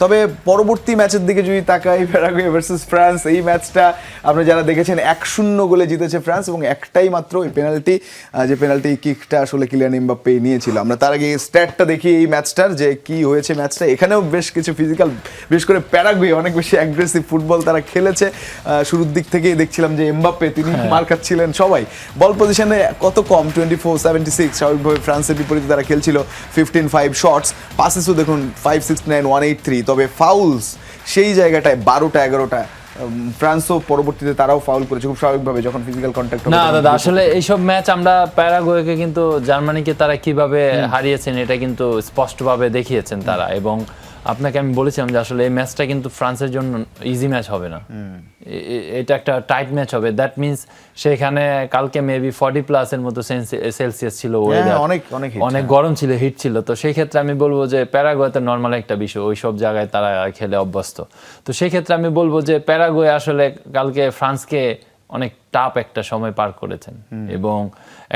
তবে পরবর্তী ম্যাচের দিকে যদি তাকাই, প্যারাগুয়ে ভার্সেস ফ্রান্স, এই ম্যাচটা আপনারা যারা দেখেছেন 1-0 গোলে জিতেছে ফ্রান্স, এবং একটাই মাত্র ওই পেনাল্টি, যে পেনাল্টি কিকটা আসলে কিলিয়ান এমবাপ্পে নিয়েছিল। আমরা তার আগে স্ট্যাটটা দেখি এই ম্যাচটার যে কি হয়েছে ম্যাচটা। এখানেও বেশ কিছু ফিজিক্যাল, বিশেষ করে প্যারাগুয়ে অনেক বেশি অ্যাগ্রেসিভ ফুটবল তারা খেলেছে। শুরুর দিক থেকেই দেখছিলাম যে এমবাপ্পে তিনি মার খাচ্ছিলেন, সবাই বল পজিশনে কত কম, 24-76। স্বাভাবিকভাবে ফ্রান্সের বিপরীতে তারা খেলছিল 15-5 শটস, পাসেসও দেখুন 5-6-9 183। তবে ফাউলস সেই জায়গাটায় 12টা 11টা। ফ্রান্সও পরবর্তীতে তারাও ফাউল করেছে খুব স্বাভাবিকভাবে যখন ফিজিক্যাল কন্ট্যাক্ট। না দাদা, আসলে এইসব ম্যাচ আমরা প্যারাগুয়েকে কিন্তু জার্মানিকে তারা কিভাবে হারিয়েছেন এটা কিন্তু স্পষ্টভাবে দেখিয়েছেন তারা। এবং আপনাকে আমি বলেছিলাম যে আসলে এই ম্যাচটা কিন্তু ফ্রান্সের জন্য ইজি ম্যাচ হবে না, এটা একটা টাইট ম্যাচ হবে। দ্যাট মিনস সেখানে কালকে মেবি 40+ এর মতো সেলসিয়াস ছিল, অনেক গরম ছিল, হিট ছিল। তো সেই ক্ষেত্রে আমি বলবো যে প্যারাগুয়ে তো নর্মাল একটা বিষয়, ওই সব জায়গায় তারা খেলে অভ্যস্ত। তো সেই ক্ষেত্রে আমি বলবো যে প্যারাগুয়ে আসলে কালকে ফ্রান্সকে অনেক টাফ একটা সময় পার করেছেন। এবং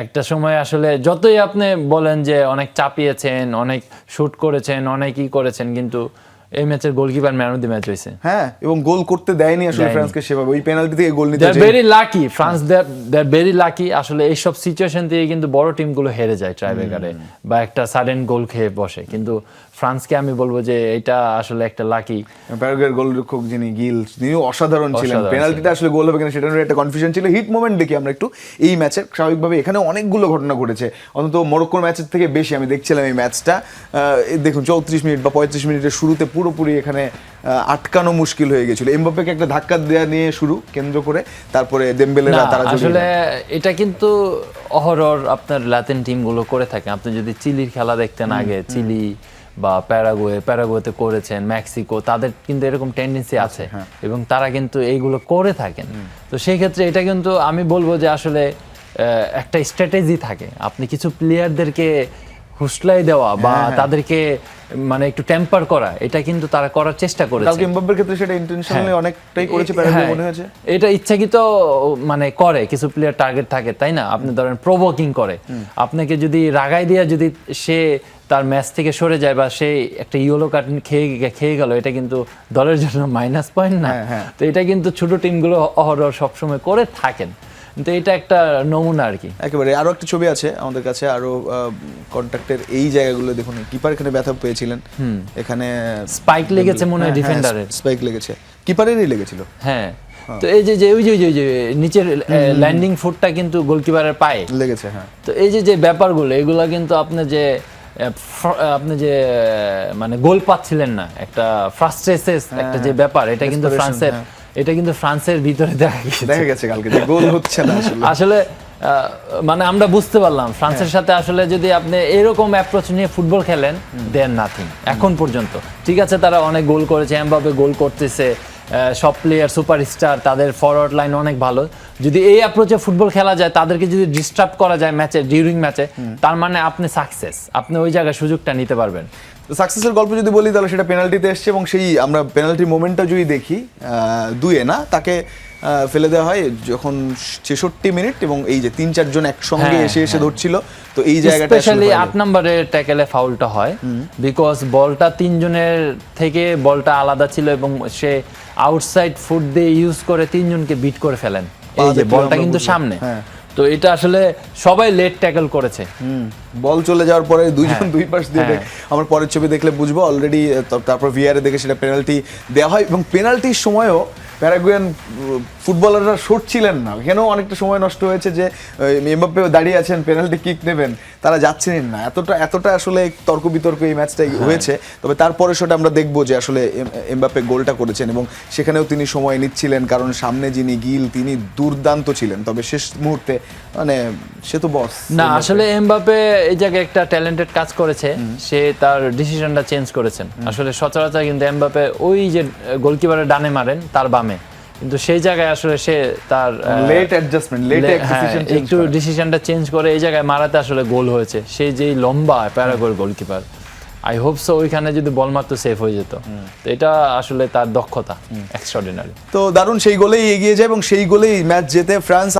একটা সময় আসলে যতই আপনি বলেন যে অনেক চাপিয়েছেন, অনেক শুট করেছেন, অনেক ই করেছেন, কিন্তু এই ম্যাচের goalkeeper man of the match হয়েছে। হ্যাঁ, এবং গোল করতে দেয়নি আসলে ফ্রান্সকে সেভাবে, ওই পেনাল্টি থেকে গোল নিতে। They are very lucky France, they are very lucky. আসলে এই সব সিচুয়েশন থেকে কিন্তু বড় টিমগুলো হেরে যায় ট্রাইব্রেকারে বা একটা সাডেন গোল খেয়ে বসে, কিন্তু ফ্রান্সকে আমি বলবো যে এটা আসলে একটা লাকি। প্যারাগুয়ের গোলরক্ষক যিনি গিল, তিনিও অসাধারণ ছিলেন। পেনাল্টিটা আসলে গোল হবে কিনা সেটা নিয়ে একটা কনফিউশন ছিল। হিট মোমেন্ট দেখি আমরা একটু এই ম্যাচের। স্বাভাবিকভাবে এখানে অনেকগুলো ঘটনা ঘটেছে, অন্তত মরক্কোর ম্যাচের থেকে বেশি আমি দেখছিলাম এই ম্যাচটা। দেখুন 34 মিনিট বা 35 মিনিটের শুরুতে পুরোপুরি এখানে আটকানো মুশকিল হয়ে গেছিল। এমবাপ্পেকে একটা ধাক্কা দেওয়া নিয়ে শুরু কেন্দ্র করে, তারপরে দেমবেলেরা তারা আসলে এটা কিন্তু অহরর আপনার ল্যাটিন টিমগুলো করে থাকে। আপনি যদি চিলির খেলা দেখতেন আগে, চিলি বা প্যারাগুয়েতে করেছেন, মেক্সিকো, তাদের কিন্তু এরকম টেন্ডেন্সি আছে এবং তারা কিন্তু এইগুলো করে থাকেন। তো সেই ক্ষেত্রে এটা কিন্তু আমি বলবো যে আসলে একটা স্ট্র্যাটেজি থাকে। আপনি কিছু প্লেয়ারদেরকে হুসলাই দেওয়া বা তাদেরকে মানে একটু টেম্পার করা, এটা কিন্তু তারা করার চেষ্টা করেছে। কালকে এমবাপ্পের ক্ষেত্রে সেটা ইন্টেনশনালি অনেকটাই করেছে প্যারাগুয়ে মনে হয়েছে। এটা ইচ্ছাকৃত মানে করে, কিছু প্লেয়ার টার্গেট থাকে তাই না, আপনি ধরেন প্রভোকিং করে। আপনাকে যদি রাগাই দিয়ে যদি সে তার ম্যাচ থেকে সরে যায় বা সে একটা ইয়েলো কার্ড খেয়ে গেল, এটা কিন্তু দলের জন্য মাইনাস পয়েন্ট না। তো এটা কিন্তু ছোট টিমগুলো অহরহ সবসময় করে থাকেন, কিন্তু এটা একটা নমুনা আর কি। একেবারে আরো একটা ছবি আছে আমাদের কাছে, আরো কন্ট্যাক্টের এই জায়গাগুলো দেখুন। কিপার এখানে ব্যথা পেয়েছিলেন, এখানে স্পাইক লেগেছে মনে হয় ডিফেন্ডারের, স্পাইক লেগেছে, কিপারেরই লেগেছিল। হ্যাঁ, তো এই যে ওই যে নিচের ল্যান্ডিং ফুটটা কিন্তু গোলকিপারের পায়ে লেগেছে। হ্যাঁ, তো এই যে ব্যাপারগুলো, এগুলো কিন্তু আপনি যে মানে গোল পাচ্ছিলেন না, একটা ফ্রাস্ট্রেটেড একটা যে ব্যাপার, এটা কিন্তু ফ্রান্সের ভিতরে দেখা গেছে কালকে যে গোল হচ্ছে না আসলে মানে আমরা বুঝতে পারলাম ফ্রান্সের সাথে আসলে যদি আপনি এরকম অ্যাপ্রোচ নিয়ে ফুটবল খেলেন, দেন নাথিং এখন পর্যন্ত। ঠিক আছে, তারা অনেক গোল করেছে, এমবাপ্পে গোল করতেছে, সব প্লেয়ার সুপারস্টার, তাদের ফরওয়ার্ড লাইন অনেক ভালো। যদি এই অ্যাপ্রোচে ফুটবল খেলা যায়, তাদেরকে যদি ডিস্টার্ব করা যায় ম্যাচে, ডিউরিং ম্যাচে, তার মানে আপনি সাকসেস, আপনি ওই জায়গায় সুযোগটা নিতে পারবেন। সাকসেসের গল্প যদি বলি তাহলে সেটা পেনাল্টিতে এসছে, এবং সেই আমরা পেনাল্টির মোমেন্টটা যদি দেখি, 2-2 না, তাকে ফেলে দেওয়া হয় যখন 66 মিনিট, এবং এই যে 3-4 জন একসঙ্গে এসে ধরছিল, তো এই জায়গাটা স্পেশালি 8 নম্বরের ট্যাকেলে ফাউলটা হয়, বিকজ বলটা 3 জনের থেকে বলটা আলাদা ছিল এবং সে আউটসাইড ফুট দিয়ে ইউজ করে 3 জনকে বিট করে ফেলেন। এই যে বলটা কিন্তু সামনে, তো এটা আসলে সবাই লেট ট্যাকল করেছে। বল চলে যাওয়ার পরে দুইজন দুই পাশ দিয়ে, আমার পরের ছবি দেখলে বুঝবো অলরেডি। তারপর ভিআরে দেখে সেটা পেনাল্টি দেওয়া হয়, এবং পেনাল্টির সময়ও প্যারাগুয়ান ফুটবলাররা সরছিলেন না। এখানেও অনেকটা সময় নষ্ট হয়েছে, যে এমবাপ্পে দাঁড়িয়ে আছেন, পেনাল্টি কিক নেবেন, তারা যাচ্ছেন না। এতটা আসলে তর্ক বিতর্ক এই ম্যাচটাই হয়েছে। তবে তারপরে সেটা আমরা দেখবো যে আসলে এমবাপ্পে গোলটা করেছেন, এবং সেখানেও তিনি সময় নিচ্ছিলেন, কারণ সামনে যিনি গিল তিনি দুর্দান্ত ছিলেন। তবে শেষ মুহূর্তে মানে সে তো বস না, আসলে এমবাপ্পে এই জায়গায় একটা ট্যালেন্টেড কাজ করেছে, সে তার ডিসিশনটা চেঞ্জ করেছেন। আসলে সচরাচর কিন্তু এমবাপ্পে ওই যে গোলকিপারের ডানে মারেন, তার বামে, কিন্তু সেই জায়গায় আসলে সে তার লেট অ্যাডজাস্টমেন্ট, একটু ডিসিশনটা চেঞ্জ করে এই জায়গায় মারাতে আসলে গোল হয়েছে। সেই যেই লম্বা প্যারাগুয়ের গোলকিপার, আই হোপ সো ওইখানে যদি বল মারতো সেফ হয়ে যেত। তো এটা আসলে তার দক্ষতা এক্সট্রাঅর্ডিনারি। তো দারুণ সেই গোলেই এগিয়ে যায়, এবং সেই গোলেই ম্যাচ জেতে ফ্রান্স।